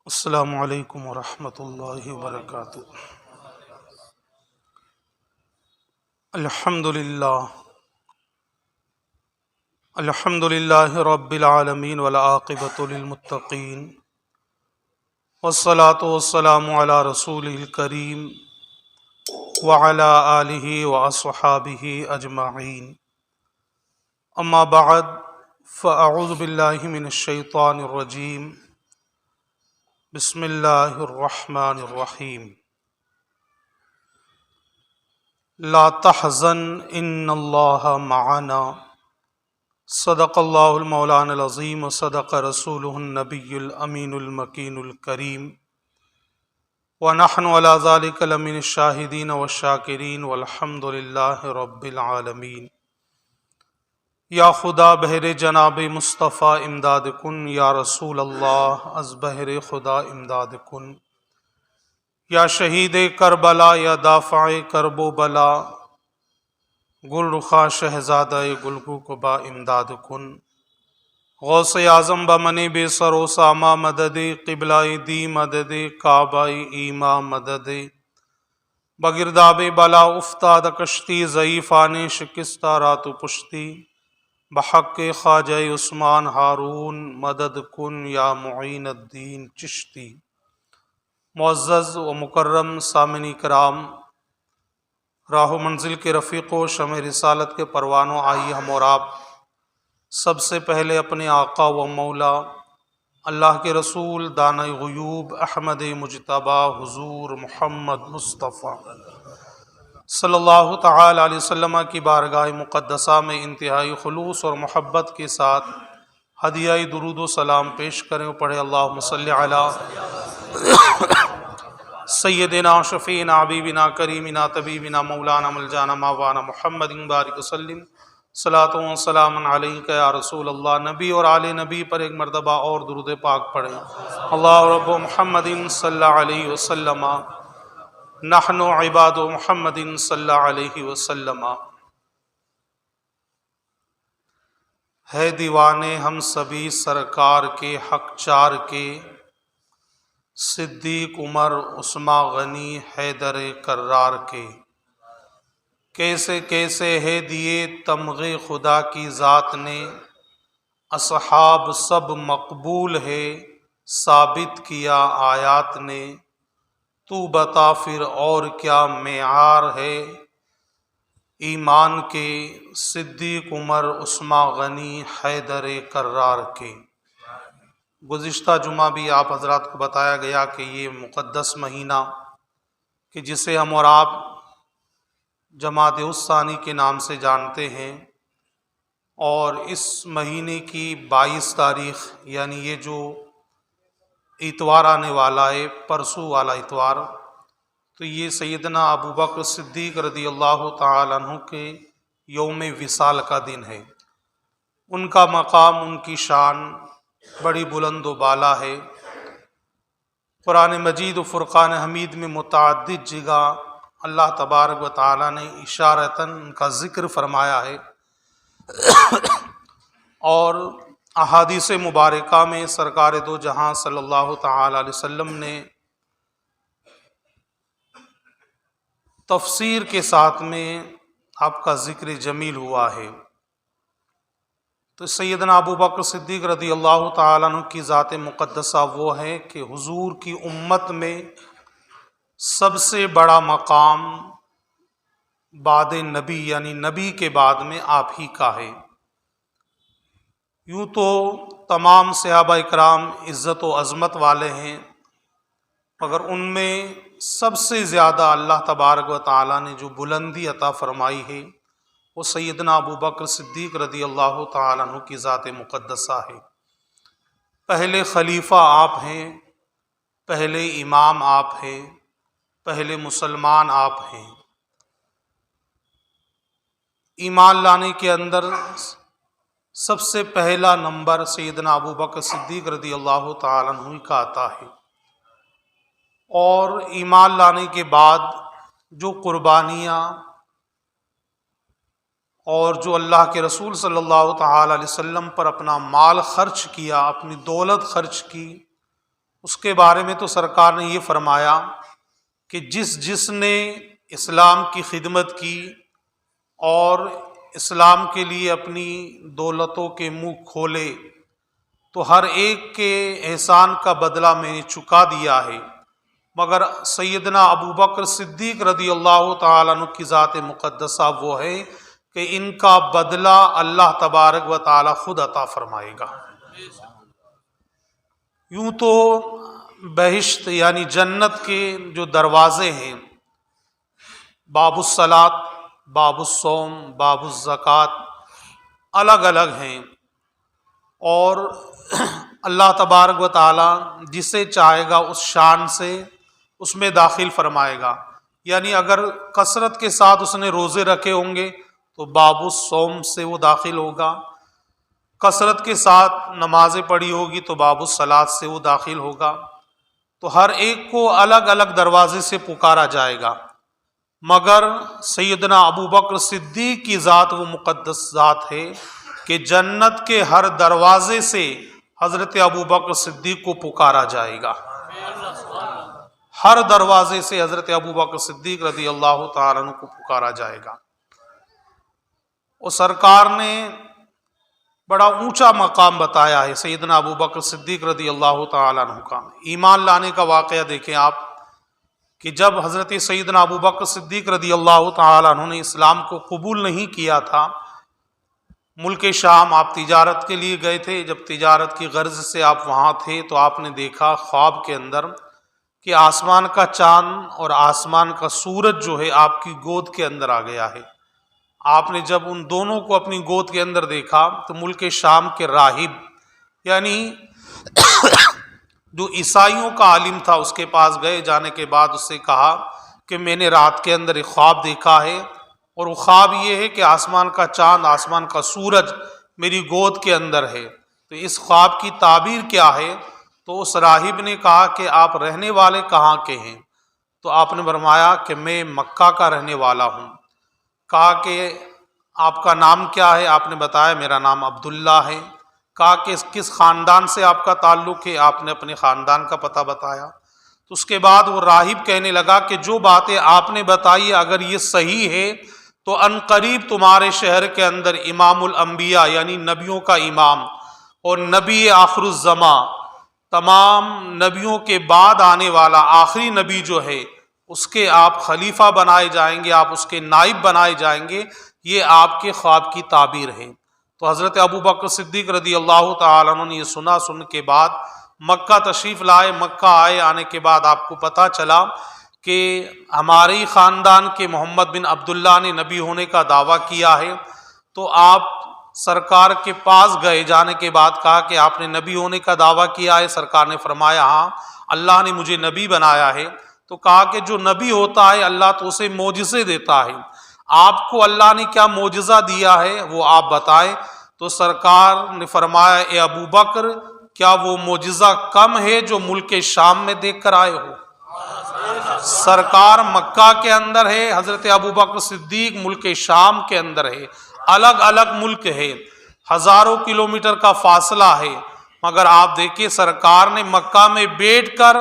السلام علیکم ورحمۃ اللہ وبرکاتہ۔ الحمد للہ رب العالمین والعاقبۃ للمتقین والصلاة والسلام علی رسول الکریم وعلی آلہ واصحابہ اجمعین، اما بعد فاعوذ باللہ من الشیطان الرجیم، بسم اللہ الرحمن الرحیم۔ لا تحزن ان اللہ معنا، صدق اللہ المولانا العظیم وصدق رسولہ النبی الامین المکین الکریم، ونحن علی ذلک لمن الشاہدین والشاکرین والحمد للہ رب العالمین۔ یا خدا بہر جناب مصطفیٰ امداد کن، یا رسول اللہ از بہر خدا امداد کن۔ یا شہید کربلا یا دافع کرب و بلا، گل رخا شہزادہ گلگو کو با امداد کن۔ غوث اعظم بمن بے سر و ساما مدد، قبلہ دی مدد، کعبہ ایما مدد۔ بگرداب بلا افتاد کشتی، ضعیفان شکستہ رات و پشتی۔ بحق خواجہ عثمان ہارون مدد کن، یا معین الدین چشتی۔ معزز و مکرم سامعین کرام، راہ و منزل کے رفیق و شمع رسالت کے پروانوں، آئیے ہم اور آپ سب سے پہلے اپنے آقا و مولا اللہ کے رسول دانۂ غیوب احمد مجتبیٰ حضور محمد مصطفیٰ صلی اللہ تعالی علیہ وسلم کی بارگاہ مقدسہ میں انتہائی خلوص اور محبت کے ساتھ ہدیہ درود و سلام پیش کریں اور پڑھیں اللہم صلی علی سیدنا شفیعنا حبیبنا کریمنا طبیبنا مولانا ملجانا ماوانا محمد بارک وسلم، صلاۃ و سلام علیک یا رسول اللہ۔ نبی اور آل نبی پر ایک مرتبہ اور درود پاک پڑھیں۔ اللہ رب محمد صلی اللہ علیہ وسلم، نحن عباد محمد صلی اللہ علیہ وسلم۔ ہے دیوانے ہم سبھی سرکار کے، حق چار کے، صدیق عمر عثمان غنی حیدر کرار کے۔ کیسے کیسے ہے دیے تمغے خدا کی ذات نے، اصحاب سب مقبول ہے ثابت کیا آیات نے۔ تو بتا پھر اور کیا معیار ہے ایمان کے، صدیق عمر عثمان غنی حیدر کرار کے۔ گزشتہ جمعہ بھی آپ حضرات کو بتایا گیا کہ یہ مقدس مہینہ کہ جسے ہم اور آپ جمادی الثانی کے نام سے جانتے ہیں، اور اس مہینے کی 22 تاریخ یعنی یہ جو اتوار آنے والا ہے، پرسوں والا اتوار، تو یہ سیدنا ابو بکر صدیق رضی اللہ تعالیٰ عنہ کے یوم وصال کا دن ہے۔ ان کا مقام، ان کی شان بڑی بلند و بالا ہے۔ قرآن مجید و فرقان حمید میں متعدد جگہ اللہ تبارک و تعالیٰ نے اشارتاً ان کا ذکر فرمایا ہے، اور احادیث مبارکہ میں سرکار دو جہاں صلی اللہ تعالی علیہ وسلم نے تفسیر کے ساتھ میں آپ کا ذکر جمیل ہوا ہے۔ تو سیدنا ابو بکر صدیق رضی اللہ تعالیٰ عنہ کی ذات مقدسہ وہ ہے کہ حضور کی امت میں سب سے بڑا مقام بعد نبی یعنی نبی کے بعد میں آپ ہی کا ہے۔ یوں تو تمام صحابہ اکرام عزت و عظمت والے ہیں، مگر ان میں سب سے زیادہ اللہ تبارک و تعالیٰ نے جو بلندی عطا فرمائی ہے وہ سیدنا ابو بکر صدیق رضی اللہ تعالیٰ عنہ کی ذات مقدسہ ہے۔ پہلے خلیفہ آپ ہیں، پہلے امام آپ ہیں، پہلے مسلمان آپ ہیں۔ ایمان لانے کے اندر سب سے پہلا نمبر سیدنا ابو بکر صدیق رضی اللہ تعالیٰ عنہ کا آتا ہے، اور ایمان لانے کے بعد جو قربانیاں اور جو اللہ کے رسول صلی اللہ تعالی علیہ وسلم پر اپنا مال خرچ کیا، اپنی دولت خرچ کی، اس کے بارے میں تو سرکار نے یہ فرمایا کہ جس نے اسلام کی خدمت کی اور اسلام کے لیے اپنی دولتوں کے منہ کھولے تو ہر ایک کے احسان کا بدلہ میں نے چکا دیا ہے، مگر سیدنا ابو بکر صدیق رضی اللہ تعالیٰ عنہ کی ذات مقدسہ وہ ہے کہ ان کا بدلہ اللہ تبارک و تعالیٰ خود عطا فرمائے گا۔ یوں تو بہشت یعنی جنت کے جو دروازے ہیں، باب الصلاۃ، باب الصوم، باب الزکوٰۃ، الگ الگ ہیں، اور اللہ تبارک و تعالیٰ جسے چاہے گا اس شان سے اس میں داخل فرمائے گا۔ یعنی اگر کثرت کے ساتھ اس نے روزے رکھے ہوں گے تو باب الصوم سے وہ داخل ہوگا، کثرت کے ساتھ نمازیں پڑھی ہوگی تو باب الصلاۃ سے وہ داخل ہوگا۔ تو ہر ایک کو الگ الگ دروازے سے پکارا جائے گا، مگر سیدنا ابو بکر صدیق کی ذات وہ مقدس ذات ہے کہ جنت کے ہر دروازے سے حضرت ابو بکر صدیق کو پکارا جائے گا، ہر دروازے سے حضرت ابو بکر صدیق رضی اللہ تعالیٰ عنہ کو پکارا جائے گا۔ اور سرکار نے بڑا اونچا مقام بتایا ہے سیدنا ابو بکر صدیق رضی اللہ تعالیٰ عنہ کا۔ ایمان لانے کا واقعہ دیکھیں آپ کہ جب حضرت سیدنا ابو بکر صدیق رضی اللہ تعالیٰ عنہ نے اسلام کو قبول نہیں کیا تھا، ملک شام آپ تجارت کے لیے گئے تھے، جب تجارت کی غرض سے آپ وہاں تھے تو آپ نے دیکھا خواب کے اندر کہ آسمان کا چاند اور آسمان کا سورج جو ہے آپ کی گود کے اندر آ گیا ہے۔ آپ نے جب ان دونوں کو اپنی گود کے اندر دیکھا تو ملک شام کے راہب یعنی جو عیسائیوں کا عالم تھا اس کے پاس گئے، جانے کے بعد اس سے کہا کہ میں نے رات کے اندر ایک خواب دیکھا ہے، اور وہ خواب یہ ہے کہ آسمان کا چاند، آسمان کا سورج میری گود کے اندر ہے، تو اس خواب کی تعبیر کیا ہے؟ تو اس راہب نے کہا کہ آپ رہنے والے کہاں کے ہیں؟ تو آپ نے فرمایا کہ میں مکہ کا رہنے والا ہوں۔ کہا کہ آپ کا نام کیا ہے؟ آپ نے بتایا میرا نام عبداللہ ہے۔ کہا کہ کس خاندان سے آپ کا تعلق ہے؟ آپ نے اپنے خاندان کا پتہ بتایا۔ تو اس کے بعد وہ راہب کہنے لگا کہ جو باتیں آپ نے بتائی اگر یہ صحیح ہے تو ان قریب تمہارے شہر کے اندر امام الانبیاء یعنی نبیوں کا امام اور نبی آخر الزماں، تمام نبیوں کے بعد آنے والا آخری نبی جو ہے اس کے آپ خلیفہ بنائے جائیں گے، آپ اس کے نائب بنائے جائیں گے، یہ آپ کے خواب کی تعبیر ہے۔ تو حضرت ابو بکر صدیق رضی اللہ تعالیٰ عنہ نے یہ سن کے بعد مکہ تشریف لائے۔ مکہ آنے کے بعد آپ کو پتہ چلا کہ ہمارے ہی خاندان کے محمد بن عبداللہ نے نبی ہونے کا دعویٰ کیا ہے، تو آپ سرکار کے پاس گئے، جانے کے بعد کہا کہ آپ نے نبی ہونے کا دعویٰ کیا ہے؟ سرکار نے فرمایا ہاں اللہ نے مجھے نبی بنایا ہے۔ تو کہا کہ جو نبی ہوتا ہے اللہ تو اسے معجزے دیتا ہے، آپ کو اللہ نے کیا معجزہ دیا ہے وہ آپ بتائیں۔ تو سرکار نے فرمایا اے ابو بکر کیا وہ معجزہ کم ہے جو ملک شام میں دیکھ کر آئے ہو؟ سرکار مکہ کے اندر ہے، حضرت ابو بکر صدیق ملک شام کے اندر ہے، الگ الگ ملک ہے، ہزاروں کلومیٹر کا فاصلہ ہے، مگر آپ دیکھیں سرکار نے مکہ میں بیٹھ کر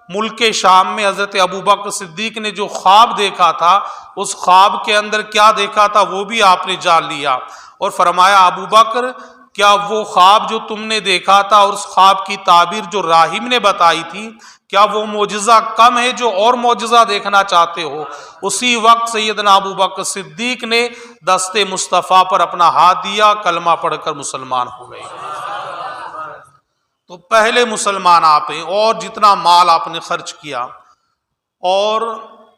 ملک شام میں حضرت ابو بکر صدیق نے جو خواب دیکھا تھا اس خواب کے اندر کیا دیکھا تھا وہ بھی آپ نے جان لیا، اور فرمایا ابو بکر کیا وہ خواب جو تم نے دیکھا تھا اور اس خواب کی تعبیر جو راہب نے بتائی تھی کیا وہ معجزہ کم ہے جو اور معجزہ دیکھنا چاہتے ہو؟ اسی وقت سیدنا ابو بکر صدیق نے دست مصطفیٰ پر اپنا ہاتھ دیا، کلمہ پڑھ کر مسلمان ہو گئے۔ تو پہلے مسلمان آپ ہیں، اور جتنا مال آپ نے خرچ کیا، اور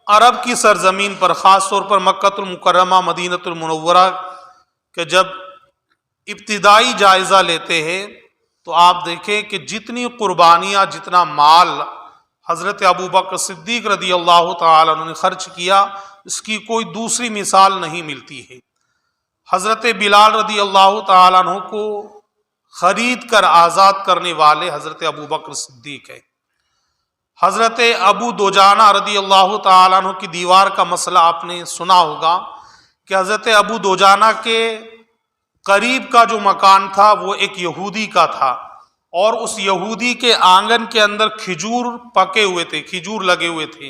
عرب کی سرزمین پر خاص طور پر مکہ المکرمہ مدینہ المنورہ کہ جب ابتدائی جائزہ لیتے ہیں تو آپ دیکھیں کہ جتنی قربانیاں، جتنا مال حضرت ابو بکر صدیق رضی اللہ تعالیٰ عنہ نے خرچ کیا اس کی کوئی دوسری مثال نہیں ملتی ہے۔ حضرت بلال رضی اللہ تعالیٰ عنہ کو خرید کر آزاد کرنے والے حضرت ابو بکر صدیق ہے۔ حضرت ابو دوجانہ رضی اللہ تعالیٰ عنہ کی دیوار کا مسئلہ آپ نے سنا ہوگا کہ حضرت ابو دوجانہ کے قریب کا جو مکان تھا وہ ایک یہودی کا تھا، اور اس یہودی کے آنگن کے اندر کھجور پکے ہوئے تھے، کھجور لگے ہوئے تھے،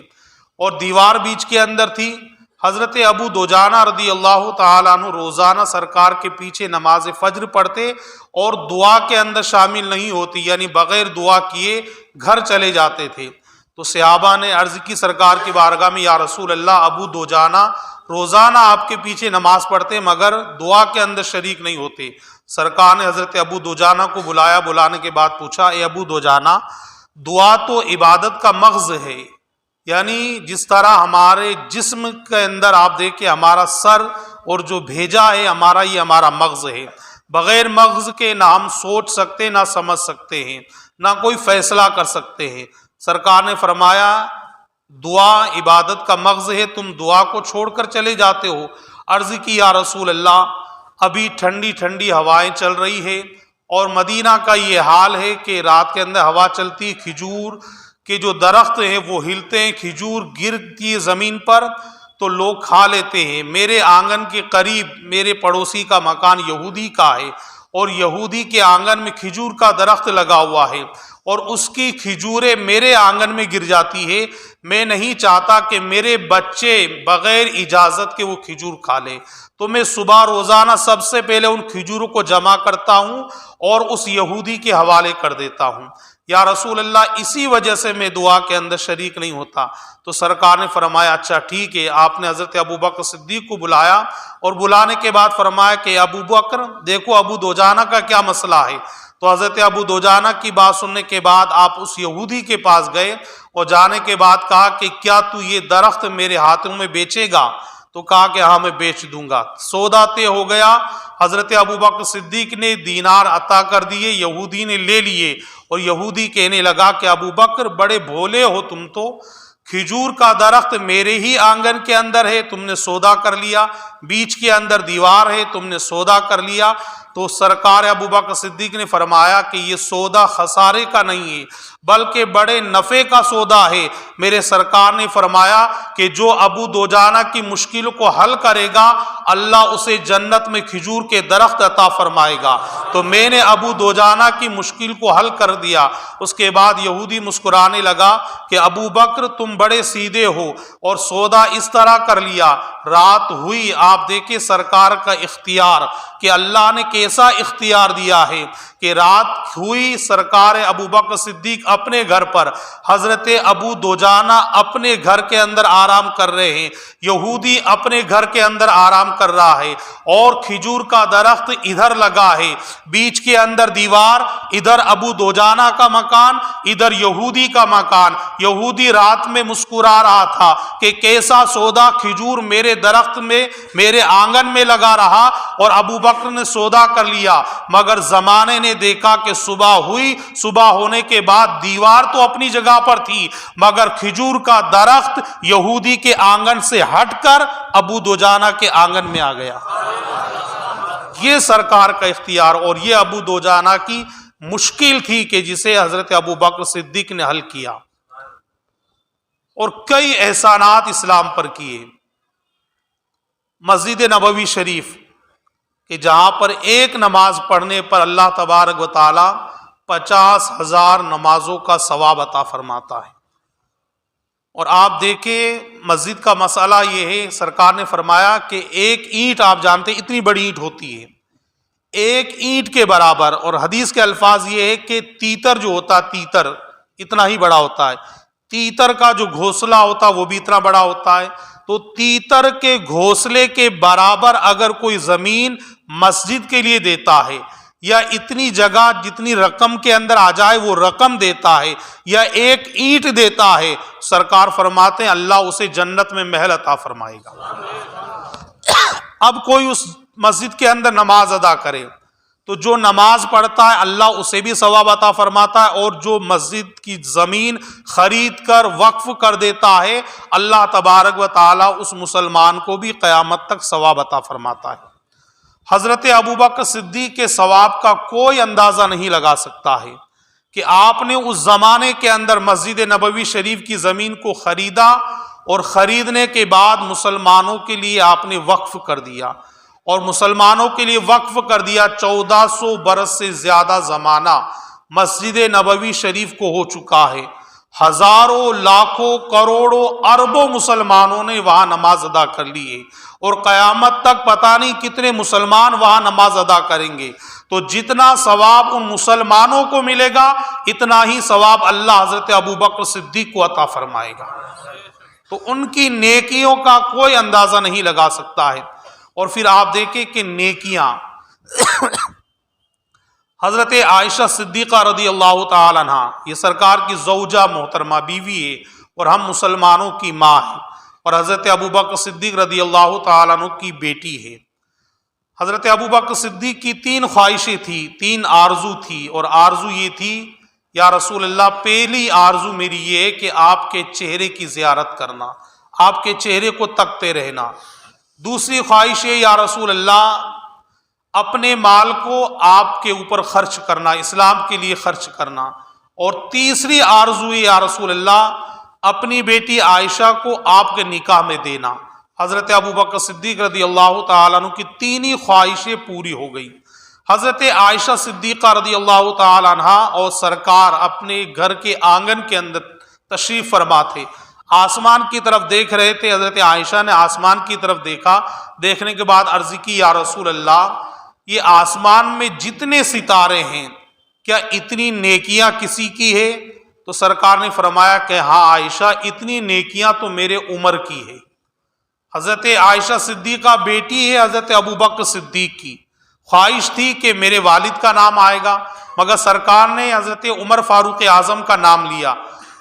اور دیوار بیچ کے اندر تھی۔ حضرت ابو دجانہ رضی اللہ تعالیٰ عنہ روزانہ سرکار کے پیچھے نماز فجر پڑھتے اور دعا کے اندر شامل نہیں ہوتی، یعنی بغیر دعا کیے گھر چلے جاتے تھے۔ تو صحابہ نے عرض کی سرکار کی بارگاہ میں، یا رسول اللہ، ابو دجانہ روزانہ آپ کے پیچھے نماز پڑھتے مگر دعا کے اندر شریک نہیں ہوتے۔ سرکار نے حضرت ابو دجانہ کو بلایا، بلانے کے بعد پوچھا، اے ابو دجانہ، دعا تو عبادت کا مغز ہے، یعنی جس طرح ہمارے جسم کے اندر آپ دیکھیں ہمارا سر اور جو بھیجا ہے ہمارا، یہ ہمارا مغز ہے، بغیر مغز کے نہ ہم سوچ سکتے، نہ سمجھ سکتے ہیں، نہ کوئی فیصلہ کر سکتے ہیں۔ سرکار نے فرمایا دعا عبادت کا مغز ہے، تم دعا کو چھوڑ کر چلے جاتے ہو۔ عرض کی، یا رسول اللہ، ابھی ٹھنڈی ٹھنڈی ہوائیں چل رہی ہے اور مدینہ کا یہ حال ہے کہ رات کے اندر ہوا چلتی، کھجور کے جو درخت ہیں وہ ہلتے ہیں، کھجور گرتی ہے زمین پر تو لوگ کھا لیتے ہیں۔ میرے آنگن کے قریب میرے پڑوسی کا مکان یہودی کا ہے، اور یہودی کے آنگن میں کھجور کا درخت لگا ہوا ہے، اور اس کی کھجوریں میرے آنگن میں گر جاتی ہے۔ میں نہیں چاہتا کہ میرے بچے بغیر اجازت کے وہ کھجور کھا لیں، تو میں صبح روزانہ سب سے پہلے ان کھجوروں کو جمع کرتا ہوں اور اس یہودی کے حوالے کر دیتا ہوں۔ یا رسول اللہ، اسی وجہ سے میں دعا کے اندر شریک نہیں ہوتا۔ تو سرکار نے فرمایا اچھا ٹھیک ہے۔ آپ نے حضرت ابو بکر صدیق کو بلایا اور بلانے کے بعد فرمایا کہ ابو بکر دیکھو ابو دجانہ کا کیا مسئلہ ہے۔ تو حضرت ابو دجانہ کی بات سننے کے بعد آپ اس یہودی کے پاس گئے اور جانے کے بعد کہا کہ کیا تو یہ درخت میرے ہاتھوں میں بیچے گا؟ تو کہا کہ ہاں میں بیچ دوں گا۔ سودا طے ہو گیا۔ حضرت ابو بکر صدیق نے دینار عطا کر دیے، یہودی نے لے لیے، اور یہودی کہنے لگا کہ ابو بکر بڑے بھولے ہو تم تو، کھجور کا درخت میرے ہی آنگن کے اندر ہے، تم نے سودا کر لیا، بیچ کے اندر دیوار ہے، تم نے سودا کر لیا۔ تو سرکار ابو بکر صدیق نے فرمایا کہ یہ سودا خسارے کا نہیں ہے بلکہ بڑے نفع کا سودا ہے۔ میرے سرکار نے فرمایا کہ جو ابو دجانہ کی مشکل کو حل کرے گا اللہ اسے جنت میں کھجور کے درخت عطا فرمائے گا۔ تو میں نے ابو دجانہ کی مشکل کو حل کر دیا۔ اس کے بعد یہودی مسکرانے لگا کہ ابو بکر تم بڑے سیدھے ہو، اور سودا اس طرح کر لیا۔ رات ہوئی، آپ دیکھیں سرکار کا اختیار کہ اللہ نے کیسا اختیار دیا ہے کہ رات ہوئی، سرکار ابو بکر صدیق اپنے گھر پر، حضرت ابو دجانہ اپنے گھر کے اندر آرام کر رہے ہیں، یہودی اپنے گھر کے اندر آرام کر رہا ہے، اور کھجور کا درخت ادھر لگا ہے، بیچ کے اندر دیوار، ادھر ابو دجانہ کا مکان، ادھر یہودی کا مکان۔ یہودی رات میں مسکرا رہا تھا کہ کیسا سودا کھجور میرے درخت میں، میرے آنگن میں لگا رہا، اور ابو بکر نے سودا کر لیا۔ مگر زمانے نے دیکھا کہ صبح ہوئی، صبح ہونے کے بعد دیوار تو اپنی جگہ پر تھی مگر کھجور کا درخت یہودی کے آنگن سے ہٹ کر ابو دجانہ کے آنگن میں آ گیا۔ یہ سرکار کا اختیار، اور یہ ابو دجانہ کی مشکل تھی کہ جسے حضرت ابو بکر صدیق نے حل کیا، اور کئی احسانات اسلام پر کیے۔ مسجد نبوی شریف کہ جہاں پر ایک نماز پڑھنے پر اللہ تبارک و تعالی 50,000 نمازوں کا ثواب عطا فرماتا ہے۔ اور آپ دیکھیں مسجد کا مسئلہ یہ ہے، سرکار نے فرمایا کہ ایک اینٹ، آپ جانتے ہیں اتنی بڑی اینٹ ہوتی ہے، ایک اینٹ کے برابر، اور حدیث کے الفاظ یہ ہے کہ تیتر جو ہوتا ہے، تیتر اتنا ہی بڑا ہوتا ہے، تیتر کا جو گھونسلہ ہوتا ہے وہ بھی اتنا بڑا ہوتا ہے۔ تو تیتر کے گھونسلے کے برابر اگر کوئی زمین مسجد کے لیے دیتا ہے، یا اتنی جگہ جتنی رقم کے اندر آ جائے وہ رقم دیتا ہے، یا ایک اینٹ دیتا ہے، سرکار فرماتے ہیں اللہ اسے جنت میں محل عطا فرمائے گا۔ اب کوئی اس مسجد کے اندر نماز ادا کرے تو جو نماز پڑھتا ہے اللہ اسے بھی ثواب عطا فرماتا ہے، اور جو مسجد کی زمین خرید کر وقف کر دیتا ہے اللہ تبارک و تعالی اس مسلمان کو بھی قیامت تک ثواب عطا فرماتا ہے۔ حضرت ابوبکر صدیق کے ثواب کا کوئی اندازہ نہیں لگا سکتا ہے کہ آپ نے اس زمانے کے اندر مسجد نبوی شریف کی زمین کو خریدا، اور خریدنے کے بعد مسلمانوں کے لیے آپ نے وقف کر دیا، اور مسلمانوں کے لیے وقف کر دیا 1400 برس سے زیادہ زمانہ مسجد نبوی شریف کو ہو چکا ہے، ہزاروں لاکھوں کروڑوں اربوں مسلمانوں نے وہاں نماز ادا کر لی ہے، اور قیامت تک پتہ نہیں کتنے مسلمان وہاں نماز ادا کریں گے۔ تو جتنا ثواب ان مسلمانوں کو ملے گا اتنا ہی ثواب اللہ حضرت ابوبکر صدیق کو عطا فرمائے گا۔ تو ان کی نیکیوں کا کوئی اندازہ نہیں لگا سکتا ہے۔ اور پھر آپ دیکھیں کہ نیکیاں حضرت عائشہ صدیقہ رضی اللہ تعالی عنہ، یہ سرکار کی زوجہ محترمہ بیوی ہے اور ہم مسلمانوں کی ماں ہے، اور حضرت ابوبکر صدیق رضی اللہ تعالی عنہ کی بیٹی ہے۔ حضرت ابوبکر صدیق کی 3 خواہشیں تھی، 3 آرزو تھی، اور آرزو یہ تھی یا رسول اللہ، پہلی آرزو میری یہ ہے کہ آپ کے چہرے کی زیارت کرنا، آپ کے چہرے کو تکتے رہنا۔ دوسری خواہش ہے یا رسول اللہ، اپنے مال کو آپ کے اوپر خرچ کرنا، اسلام کے لیے خرچ کرنا۔ اور تیسری آرزو ہے یا رسول اللہ، اپنی بیٹی عائشہ کو آپ کے نکاح میں دینا۔ حضرت ابوبکر صدیق رضی اللہ تعالیٰ عنہ کی 3 ہی خواہشیں پوری ہو گئی۔ حضرت عائشہ صدیقہ رضی اللہ تعالیٰ عنہ اور سرکار اپنے گھر کے آنگن کے اندر تشریف فرما تھے، آسمان کی طرف دیکھ رہے تھے۔ حضرت عائشہ نے آسمان کی طرف دیکھا، دیکھنے کے بعد عرض کی یا رسول اللہ، یہ آسمان میں جتنے ستارے ہیں کیا اتنی نیکیاں کسی کی ہے؟ تو سرکار نے فرمایا کہ ہاں عائشہ، اتنی نیکیاں تو میرے عمر کی ہے۔ حضرت عائشہ صدیقہ بیٹی ہے حضرت ابوبکر صدیق کی، خواہش تھی کہ میرے والد کا نام آئے گا، مگر سرکار نے حضرت عمر فاروق اعظم کا نام لیا۔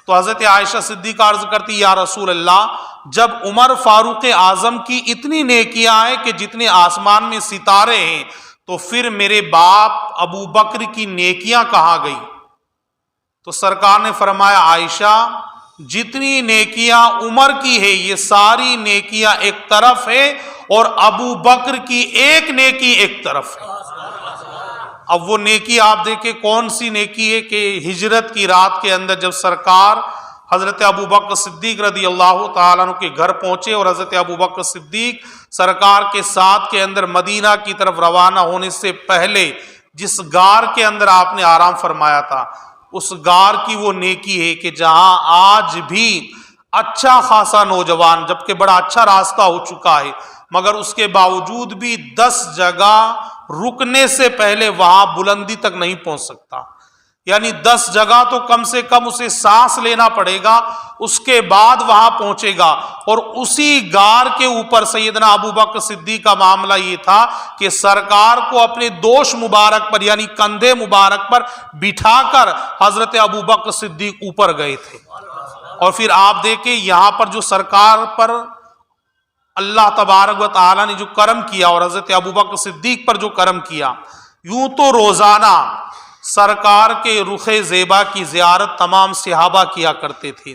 تو حضرت عائشہ صدیقہ عرض کرتی یا رسول اللہ، جب عمر فاروق اعظم کی اتنی نیکیاں ہیں کہ جتنے آسمان میں ستارے ہیں، تو پھر میرے باپ ابو بکر کی نیکیاں کہاں گئی؟ تو سرکار نے فرمایا عائشہ، جتنی نیکیاں عمر کی ہے یہ ساری نیکیاں ایک طرف ہے، اور ابو بکر کی ایک نیکی ایک طرف ہے۔ اب وہ نیکی آپ دیکھیں کون سی نیکی ہے کہ ہجرت کی رات کے اندر جب سرکار حضرت ابوبکر صدیق رضی اللہ تعالیٰ عنہ کے گھر پہنچے، اور حضرت ابوبکر صدیق سرکار کے ساتھ کے اندر مدینہ کی طرف روانہ ہونے سے پہلے جس غار کے اندر آپ نے آرام فرمایا تھا، اس غار کی وہ نیکی ہے کہ جہاں آج بھی اچھا خاصا نوجوان، جبکہ بڑا اچھا راستہ ہو چکا ہے، مگر اس کے باوجود بھی 10 جگہ رکنے سے پہلے وہاں بلندی تک نہیں پہنچ سکتا، یعنی 10 جگہ تو کم سے کم اسے سانس لینا پڑے گا، اس کے بعد وہاں پہنچے گا۔ اور اسی غار کے اوپر سیدنا ابوبکر صدیق کا معاملہ یہ تھا کہ سرکار کو اپنے دوش مبارک پر یعنی کندھے مبارک پر بٹھا کر حضرت ابوبکر صدیق اوپر گئے تھے۔ اور پھر آپ دیکھیں یہاں پر جو سرکار پر اللہ تبارک و تعالیٰ نے جو کرم کیا، اور حضرت ابوبکر صدیق پر جو کرم کیا، یوں تو روزانہ سرکار کے رخ زیبا کی زیارت تمام صحابہ کیا کرتے تھے،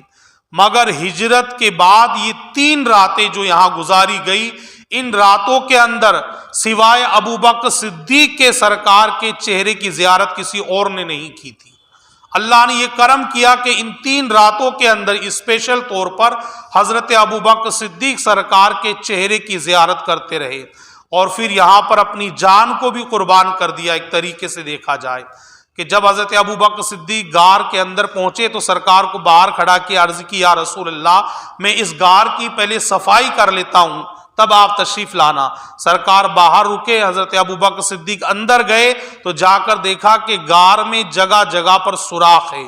مگر ہجرت کے بعد یہ 3 راتیں جو یہاں گزاری گئی، ان راتوں کے اندر سوائے ابوبکر صدیق کے سرکار کے چہرے کی زیارت کسی اور نے نہیں کی تھی۔ اللہ نے یہ کرم کیا کہ ان 3 راتوں کے اندر اسپیشل طور پر حضرت ابوبکر صدیق سرکار کے چہرے کی زیارت کرتے رہے، اور پھر یہاں پر اپنی جان کو بھی قربان کر دیا۔ ایک طریقے سے دیکھا جائے کہ جب حضرت ابوبکر صدیق غار کے اندر پہنچے تو سرکار کو باہر کھڑا کیا، عرض کی یا رسول اللہ، میں اس غار کی پہلے صفائی کر لیتا ہوں، تب آپ تشریف لانا۔ سرکار باہر رکے، حضرت ابوبکر صدیق اندر گئے تو جا کر دیکھا کہ غار میں جگہ جگہ پر سوراخ ہے،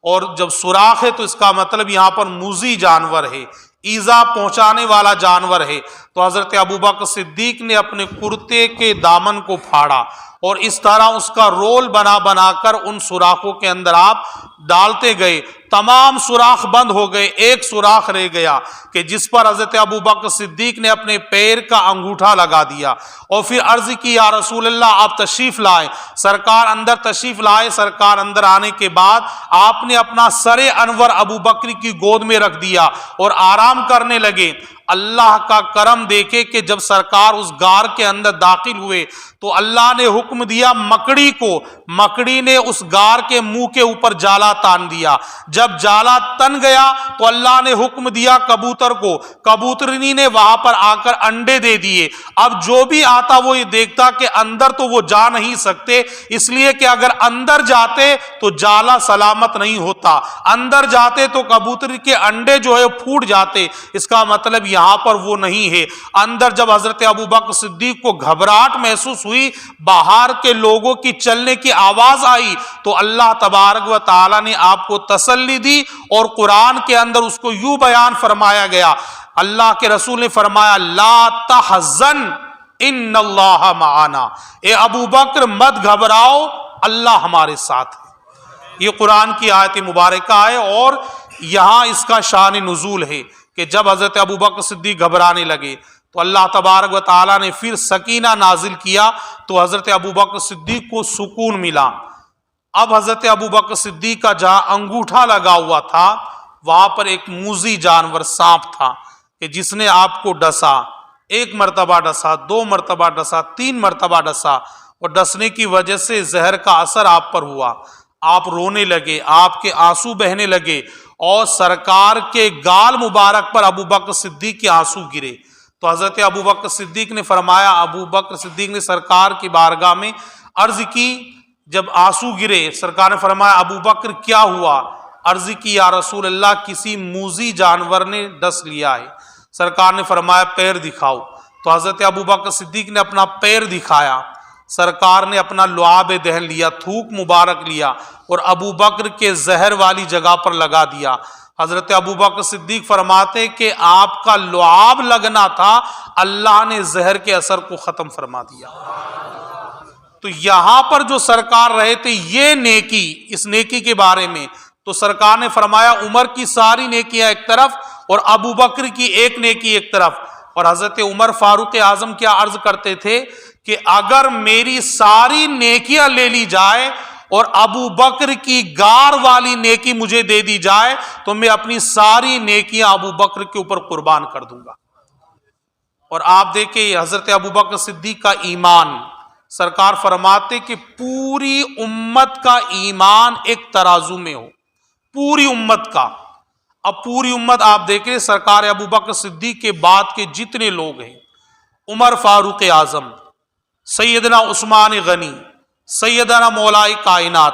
اور جب سوراخ ہے تو اس کا مطلب یہاں پر موذی جانور ہے، ایذا پہنچانے والا جانور ہے۔ تو حضرت ابوبکر صدیق نے اپنے کرتے کے دامن کو پھاڑا، اور اس طرح اس کا رول بنا بنا کر ان سوراخوں کے اندر آپ ڈالتے گئے۔ تمام سوراخ بند ہو گئے، ایک سوراخ رہ گیا کہ جس پر حضرت ابوبکر صدیق نے اپنے پیر کا انگوٹھا لگا دیا، اور پھر عرض کی یا رسول اللہ آپ تشریف لائیں۔ سرکار اندر تشریف لائے۔ سرکار اندر آنے کے بعد آپ نے اپنا سر انور ابوبکر کی گود میں رکھ دیا اور آرام کرنے لگے۔ اللہ کا کرم دیکھے کہ جب سرکار اس غار کے اندر داخل ہوئے تو اللہ نے حکم دیا مکڑی کو، مکڑی نے اس غار کے منہ کے اوپر جالا تان دیا، جب جالا تن گیا تو اللہ نے حکم دیا کبوتر کو، کبوترنی نے وہاں پر آ کر انڈے دے دیے۔ اب جو بھی آتا وہ یہ دیکھتا کہ اندر تو وہ جا نہیں سکتے، اس لیے کہ اگر اندر جاتے تو جالا سلامت نہیں ہوتا، اندر جاتے تو کبوتر کے انڈے جو ہے پھوٹ جاتے، اس کا مطلب یہاں پر وہ نہیں ہے۔ اندر جب حضرت ابوبکر صدیق کو گھبراہٹ محسوس ہوئی، باہر کے لوگوں کی چلنے کی آواز آئی، تو اللہ تبارک و تعالی نے آپ کو تسلی دی، اور قرآن کے اندر اس کو یوں بیان فرمایا گیا، اللہ کے رسول نے فرمایا لا تحزن ان اللہ معنا، اے ابوبکر مت گھبراؤ، اللہ ہمارے ساتھ ہے۔ یہ قرآن کی آیت مبارکہ ہے، اور یہاں اس کا شان نزول ہے کہ جب حضرت ابوبکر صدیق گھبرانے لگے تو اللہ تبارک و تعالیٰ نے پھر سکینہ نازل کیا، تو حضرت ابوبکر صدیق کو سکون ملا۔ اب حضرت ابوبکر صدیق کا جہاں انگوٹھا لگا ہوا تھا وہاں پر ایک موذی جانور سانپ تھا کہ جس نے آپ کو ڈسا، ایک مرتبہ ڈسا، 2 مرتبہ ڈسا، 3 مرتبہ ڈسا، اور ڈسنے کی وجہ سے زہر کا اثر آپ پر ہوا، آپ رونے لگے، آپ کے آنسو بہنے لگے، اور سرکار کے گال مبارک پر ابوبکر صدیق کے آنسو گرے۔ تو حضرت ابوبکر صدیق نے فرمایا، ابوبکر صدیق نے سرکار کی بارگاہ میں عرض کی، جب آنسو گرے سرکار نے فرمایا ابوبکر کیا ہوا؟ عرض کی یا رسول اللہ کسی موذی جانور نے ڈس لیا ہے۔ سرکار نے فرمایا پیر دکھاؤ، تو حضرت ابوبکر صدیق نے اپنا پیر دکھایا، سرکار نے اپنا لعاب دہن لیا، تھوک مبارک لیا، اور ابوبکر کے زہر والی جگہ پر لگا دیا۔ حضرت ابوبکر صدیق فرماتے کہ آپ کا لعاب لگنا تھا، اللہ نے زہر کے اثر کو ختم فرما دیا۔ تو یہاں پر جو سرکار رہے تھے یہ نیکی، اس نیکی کے بارے میں تو سرکار نے فرمایا عمر کی ساری نیکیاں ایک طرف اور ابوبکر کی ایک نیکی ایک طرف۔ اور حضرت عمر فاروق اعظم کیا عرض کرتے تھے کہ اگر میری ساری نیکیاں لے لی جائے اور ابوبکر کی غار والی نیکی مجھے دے دی جائے تو میں اپنی ساری نیکیاں ابوبکر کے اوپر قربان کر دوں گا۔ اور آپ دیکھیں حضرت ابوبکر صدیق کا ایمان، سرکار فرماتے کہ پوری امت کا ایمان ایک ترازو میں ہو، پوری امت کا۔ اب پوری امت آپ دیکھیں سرکار ابوبکر صدیق کے بعد کے جتنے لوگ ہیں، عمر فاروق اعظم، سیدنا عثمان غنی، سیدنا مولائے کائنات،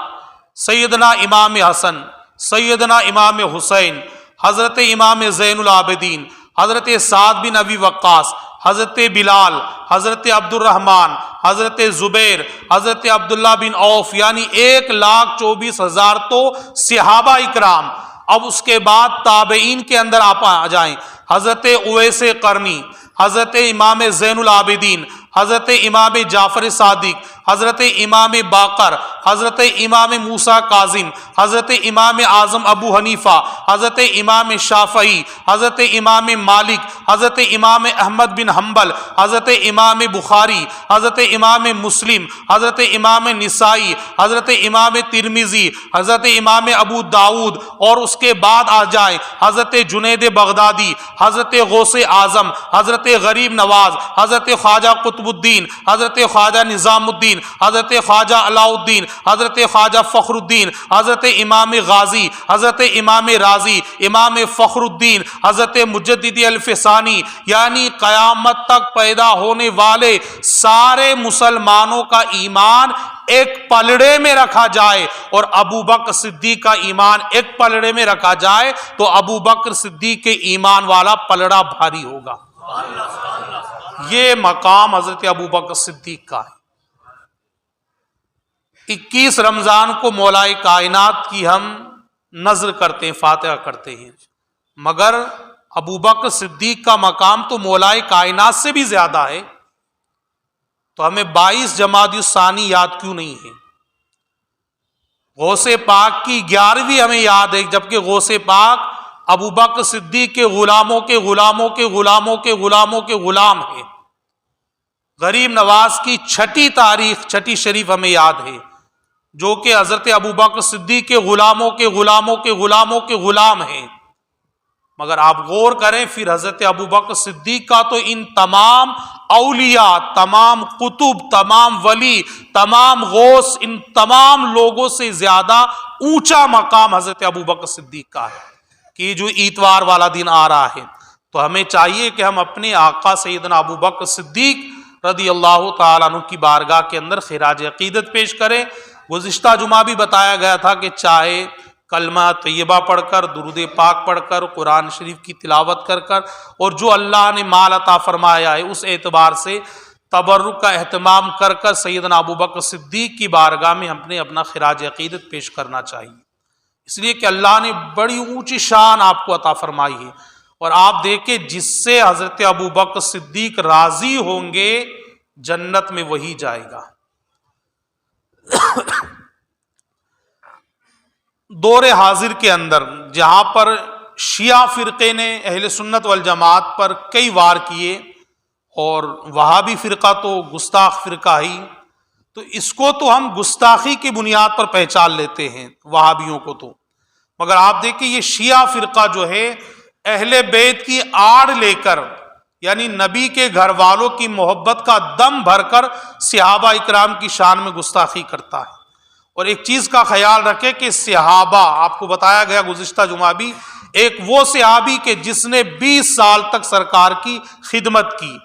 سیدنا امام حسن، سیدنا امام حسین، حضرت امام زین العابدین، حضرت سعد بن ابی وقاص، حضرت بلال، حضرت عبد الرحمن، حضرت زبیر، حضرت عبداللہ بن عوف، یعنی 1,24,000 تو صحابہ اکرام۔ اب اس کے بعد تابعین کے اندر آپ آ جائیں، حضرت اویس قرنی، حضرت امام زین العابدین، حضرت امام جعفر صادق، حضرت امام باقر، حضرت امام موسیٰ کاظم، حضرت امام اعظم ابو حنیفہ، حضرت امام شافعی، حضرت امام مالک، حضرت امام احمد بن حنبل، حضرت امام بخاری، حضرت امام مسلم، حضرت امام نسائی، حضرت امام ترمذی، حضرت امام ابو داود، اور اس کے بعد آ جائیں حضرت جنید بغدادی، حضرت غوث اعظم، حضرت غریب نواز، حضرت خواجہ قطب الدین، حضرت خواجہ نظام الدین، حضرت خواجہ علاء الدین، حضرت خواجہ فخر الدین، حضرت امام غازی، حضرت امام رازی، امام فخر الدین، حضرت مجدد الفسانی، یعنی قیامت تک پیدا ہونے والے سارے مسلمانوں کا ایمان ایک پلڑے میں رکھا جائے اور ابوبکر صدیق کا ایمان ایک پلڑے میں رکھا جائے تو ابوبکر صدیق کے ایمان والا پلڑا بھاری ہوگا۔ یہ مقام حضرت ابوبکر صدیق کا ہے۔ 21 رمضان کو مولائے کائنات کی ہم نذر کرتے ہیں، فاتحہ کرتے ہیں، مگر ابوبکر صدیق کا مقام تو مولائے کائنات سے بھی زیادہ ہے، تو ہمیں 22 جمادی الثانی یاد کیوں نہیں ہے؟ غوث پاک کی 11ویں ہمیں یاد ہے، جبکہ غوث پاک ابوبکر صدیق کے غلاموں کے غلاموں کے غلاموں کے غلاموں کے غلام ہیں۔ غریب نواز کی 6 تاریخ 6 شریف ہمیں یاد ہے، جو کہ حضرت ابوبکر صدیق کے غلاموں کے غلاموں کے غلاموں کے غلام ہیں، مگر آپ غور کریں پھر حضرت ابوبکر صدیق کا تو ان تمام اولیاء، تمام قطب، تمام ولی، تمام غوث، ان تمام لوگوں سے زیادہ اونچا مقام حضرت ابوبکر صدیق کا ہے کہ جو اتوار والا دن آ رہا ہے تو ہمیں چاہیے کہ ہم اپنے آقا سیدنا ابوبکر صدیق رضی اللہ تعالیٰ عنہ کی بارگاہ کے اندر خراج عقیدت پیش کریں۔ گزشتہ جمعہ بھی بتایا گیا تھا کہ چاہے کلمہ طیبہ پڑھ کر، درود پاک پڑھ کر، قرآن شریف کی تلاوت کر کر، اور جو اللہ نے مال عطا فرمایا ہے اس اعتبار سے تبرک کا اہتمام کر کر سیدنا ابوبکر صدیق کی بارگاہ میں ہم نے اپنا خراج عقیدت پیش کرنا چاہیے، اس لیے کہ اللہ نے بڑی اونچی شان آپ کو عطا فرمائی ہے۔ اور آپ دیکھیں جس سے حضرت ابوبکر صدیق راضی ہوں گے جنت میں وہی جائے گا۔ دور حاضر کے اندر جہاں پر شیعہ فرقے نے اہل سنت والجماعت پر کئی وار کیے، اور وہابی فرقہ تو گستاخ فرقہ ہی، تو اس کو تو ہم گستاخی کی بنیاد پر پہچان لیتے ہیں وہابیوں کو تو، مگر آپ دیکھیں یہ شیعہ فرقہ جو ہے اہل بیت کی آڑ لے کر، یعنی نبی کے گھر والوں کی محبت کا دم بھر کر صحابہ اکرام کی شان میں گستاخی کرتا ہے۔ اور ایک چیز کا خیال رکھے کہ صحابہ، آپ کو بتایا گیا گزشتہ جمعہ بھی، ایک وہ صحابی کہ جس نے 20 سال تک سرکار کی خدمت کی،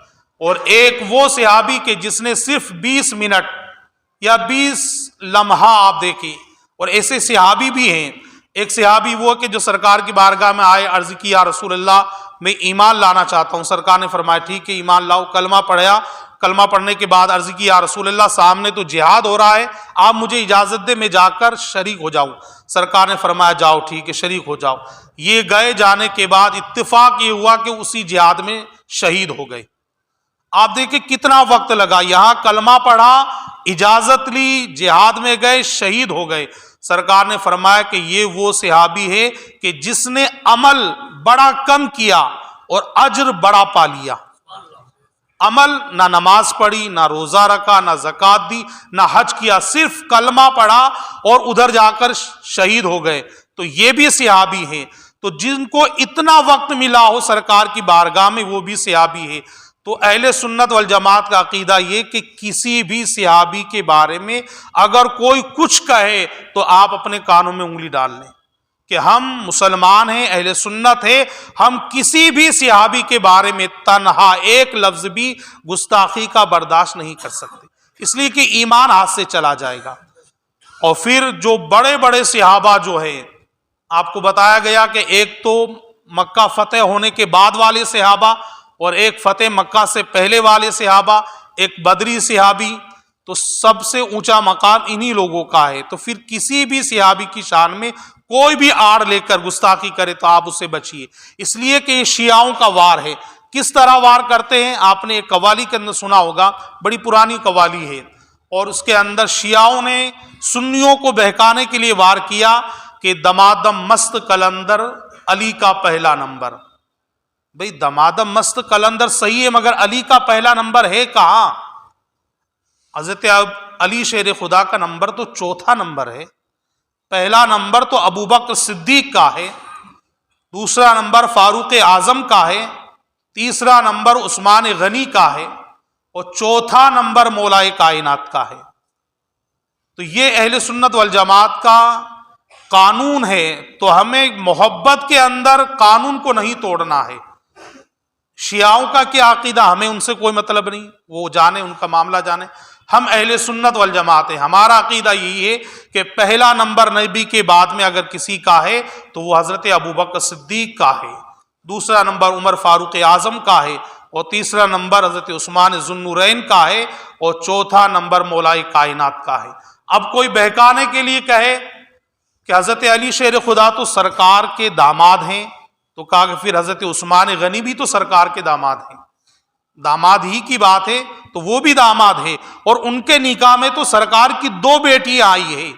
اور ایک وہ صحابی کہ جس نے صرف 20 منٹ یا 20 لمحہ آپ دیکھیں، اور ایسے صحابی بھی ہیں۔ ایک صحابی وہ کہ جو سرکار کی بارگاہ میں آئے، عرض کی یا رسول اللہ میں ایمان لانا چاہتا ہوں۔ سرکار نے فرمایا ٹھیک ہے ایمان لاؤ، کلمہ پڑھا، کلمہ پڑھنے کے بعد عرض کی یا رسول اللہ سامنے تو جہاد ہو رہا ہے، آپ مجھے اجازت دے میں جا کر شریک ہو جاؤں۔ سرکار نے فرمایا جاؤ ٹھیک ہے شریک ہو جاؤ۔ یہ گئے، جانے کے بعد اتفاق یہ ہوا کہ اسی جہاد میں شہید ہو گئے۔ آپ دیکھیں کتنا وقت لگا، یہاں کلمہ پڑھا، اجازت لی، جہاد میں گئے، شہید ہو گئے۔ سرکار نے فرمایا کہ یہ وہ صحابی ہے کہ جس نے عمل بڑا کم کیا اور اجر بڑا پا لیا۔ عمل نہ نماز پڑھی، نہ روزہ رکھا، نہ زکوٰۃ دی، نہ حج کیا، صرف کلمہ پڑھا اور ادھر جا کر شہید ہو گئے، تو یہ بھی صحابی ہیں۔ تو جن کو اتنا وقت ملا ہو سرکار کی بارگاہ میں وہ بھی صحابی ہے۔ تو اہل سنت والجماعت کا عقیدہ یہ کہ کسی بھی صحابی کے بارے میں اگر کوئی کچھ کہے تو آپ اپنے کانوں میں انگلی ڈال لیں کہ ہم مسلمان ہیں، اہل سنت ہیں، ہم کسی بھی صحابی کے بارے میں تنہا ایک لفظ بھی گستاخی کا برداشت نہیں کر سکتے، اس لیے کہ ایمان ہاتھ سے چلا جائے گا۔ اور پھر جو بڑے بڑے صحابہ جو ہیں، آپ کو بتایا گیا کہ ایک تو مکہ فتح ہونے کے بعد والے صحابہ، اور ایک فتح مکہ سے پہلے والے صحابہ، ایک بدری صحابی، تو سب سے اونچا مقام انہی لوگوں کا ہے۔ تو پھر کسی بھی صحابی کی شان میں کوئی بھی آڑ لے کر گستاخی کرے تو آپ اس سے بچیے، اس لیے کہ یہ شیعوں کا وار ہے۔ کس طرح وار کرتے ہیں؟ آپ نے ایک قوالی کے اندر سنا ہوگا، بڑی پرانی قوالی ہے، اور اس کے اندر شیعوں نے سنیوں کو بہکانے کے لیے وار کیا کہ دمادم مست قلندر علی کا پہلا نمبر۔ بھئی دمادم مست قلندر صحیح ہے، مگر علی کا پہلا نمبر ہے کہاں؟ حضرت علی شیر خدا کا نمبر تو چوتھا نمبر ہے، پہلا نمبر تو ابوبکر صدیق کا ہے، دوسرا نمبر فاروق اعظم کا ہے، تیسرا نمبر عثمان غنی کا ہے، اور چوتھا نمبر مولائے کائنات کا ہے۔ تو یہ اہل سنت والجماعت کا قانون ہے، تو ہمیں محبت کے اندر قانون کو نہیں توڑنا ہے۔ شیعوں کا کیا عقیدہ، ہمیں ان سے کوئی مطلب نہیں، وہ جانے، ان کا معاملہ جانے۔ ہم اہل سنت والجماعت ہیں، ہمارا عقیدہ یہی ہے کہ پہلا نمبر نبی کے بعد میں اگر کسی کا ہے تو وہ حضرت ابوبکر صدیق کا ہے، دوسرا نمبر عمر فاروق اعظم کا ہے، اور تیسرا نمبر حضرت عثمان ذو النورین کا ہے، اور چوتھا نمبر مولائے کائنات کا ہے۔ اب کوئی بہکانے کے لیے کہے کہ حضرت علی شیر خدا تو سرکار کے داماد ہیں، تو کہا کہ پھر حضرت عثمان غنی بھی تو سرکار کے داماد ہیں، داماد ہی کی بات ہے تو وہ بھی داماد ہے، اور ان کے نکاح میں تو سرکار کی 2 بیٹی آئی ہے۔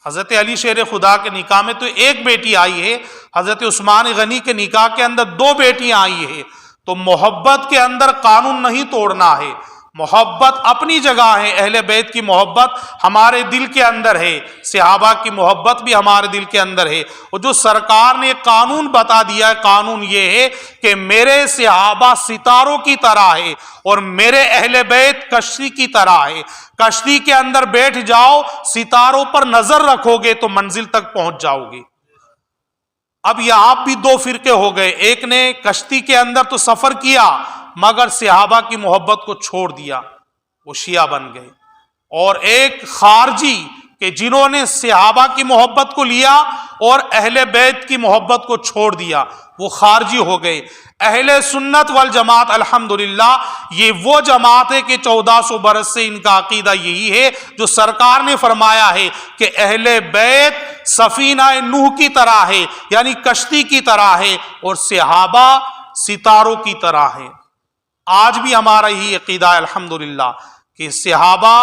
حضرت علی شیر خدا کے نکاح میں تو 1 بیٹی آئی ہے، حضرت عثمان غنی کے نکاح کے اندر 2 بیٹیاں آئی ہے۔ تو محبت کے اندر قانون نہیں توڑنا ہے، محبت اپنی جگہ ہے، اہل بیت کی محبت ہمارے دل کے اندر ہے، صحابہ کی محبت بھی ہمارے دل کے اندر ہے۔ اور جو سرکار نے قانون بتا دیا ہے، قانون یہ ہے کہ میرے صحابہ ستاروں کی طرح ہے اور میرے اہل بیت کشتی کی طرح ہے۔ کشتی کے اندر بیٹھ جاؤ، ستاروں پر نظر رکھو گے تو منزل تک پہنچ جاؤ گے۔ اب یہ آپ بھی دو فرقے ہو گئے، ایک نے کشتی کے اندر تو سفر کیا مگر صحابہ کی محبت کو چھوڑ دیا، وہ شیعہ بن گئے، اور ایک خارجی کہ جنہوں نے صحابہ کی محبت کو لیا اور اہل بیت کی محبت کو چھوڑ دیا، وہ خارجی ہو گئے۔ اہل سنت والجماعت الحمدللہ یہ وہ جماعت ہے کہ 1400 برس سے ان کا عقیدہ یہی ہے جو سرکار نے فرمایا ہے کہ اہل بیت سفینہ نوح کی طرح ہے، یعنی کشتی کی طرح ہے، اور صحابہ ستاروں کی طرح ہے۔ آج بھی ہمارا یہی عقیدہ ہے الحمدللہ کہ صحابہ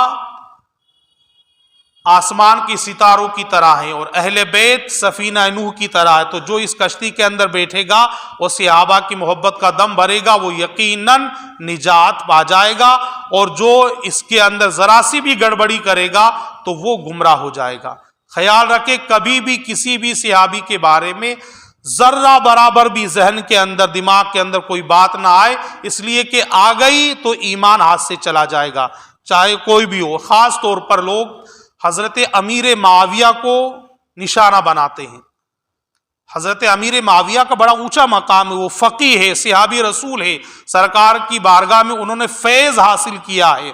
آسمان کی ستاروں کی طرح ہے اور اہل بیت سفینہ نوح کی طرح ہے۔ تو جو اس کشتی کے اندر بیٹھے گا اور صحابہ کی محبت کا دم بھرے گا وہ یقیناً نجات پا جائے گا، اور جو اس کے اندر ذرا سی بھی گڑبڑی کرے گا تو وہ گمراہ ہو جائے گا۔ خیال رکھے کبھی بھی کسی بھی صحابی کے بارے میں ذرہ برابر بھی ذہن کے اندر دماغ کے اندر کوئی بات نہ آئے، اس لیے کہ آ گئی تو ایمان ہاتھ سے چلا جائے گا، چاہے کوئی بھی ہو۔ خاص طور پر لوگ حضرت امیر معاویہ کو نشانہ بناتے ہیں۔ حضرت امیر معاویہ کا بڑا اونچا مقام ہے، وہ فقیہ ہے، صحابی رسول ہے، سرکار کی بارگاہ میں انہوں نے فیض حاصل کیا ہے۔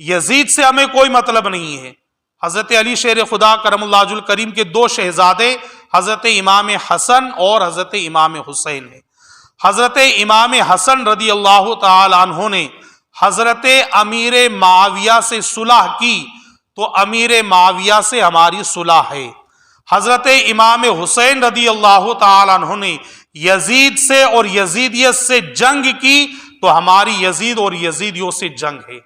یزید سے ہمیں کوئی مطلب نہیں ہے۔ حضرت علی شیر خدا کرم اللہ وجہ الکریم کے دو شہزادے حضرت امام حسن اور حضرت امام حسین ہیں۔ حضرت امام حسن رضی اللہ تعالی عنہ نے حضرت امیر معاویہ سے صلح کی تو امیر معاویہ سے ہماری صلح ہے۔ حضرت امام حسین رضی اللہ تعالی عنہ نے یزید سے اور یزیدیت سے جنگ کی تو ہماری یزید اور یزیدیوں سے جنگ ہے۔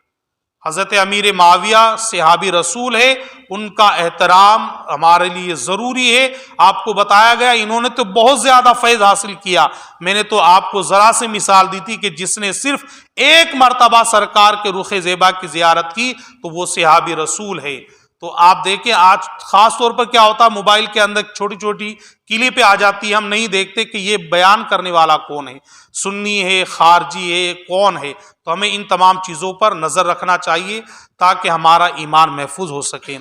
حضرت امیر معاویہ صحابی رسول ہے، ان کا احترام ہمارے لیے ضروری ہے۔ آپ کو بتایا گیا انہوں نے تو بہت زیادہ فیض حاصل کیا، میں نے تو آپ کو ذرا سے مثال دی تھی کہ جس نے صرف ایک مرتبہ سرکار کے رخ زیبا کی زیارت کی تو وہ صحابی رسول ہے۔ تو آپ دیکھیں آج خاص طور پر کیا ہوتا ہے، موبائل کے اندر چھوٹی چھوٹی کلپیں آ جاتی ہے، ہم نہیں دیکھتے کہ یہ بیان کرنے والا کون ہے، سنی ہے، خارجی ہے، کون ہے۔ تو ہمیں ان تمام چیزوں پر نظر رکھنا چاہیے تاکہ ہمارا ایمان محفوظ ہو سکے۔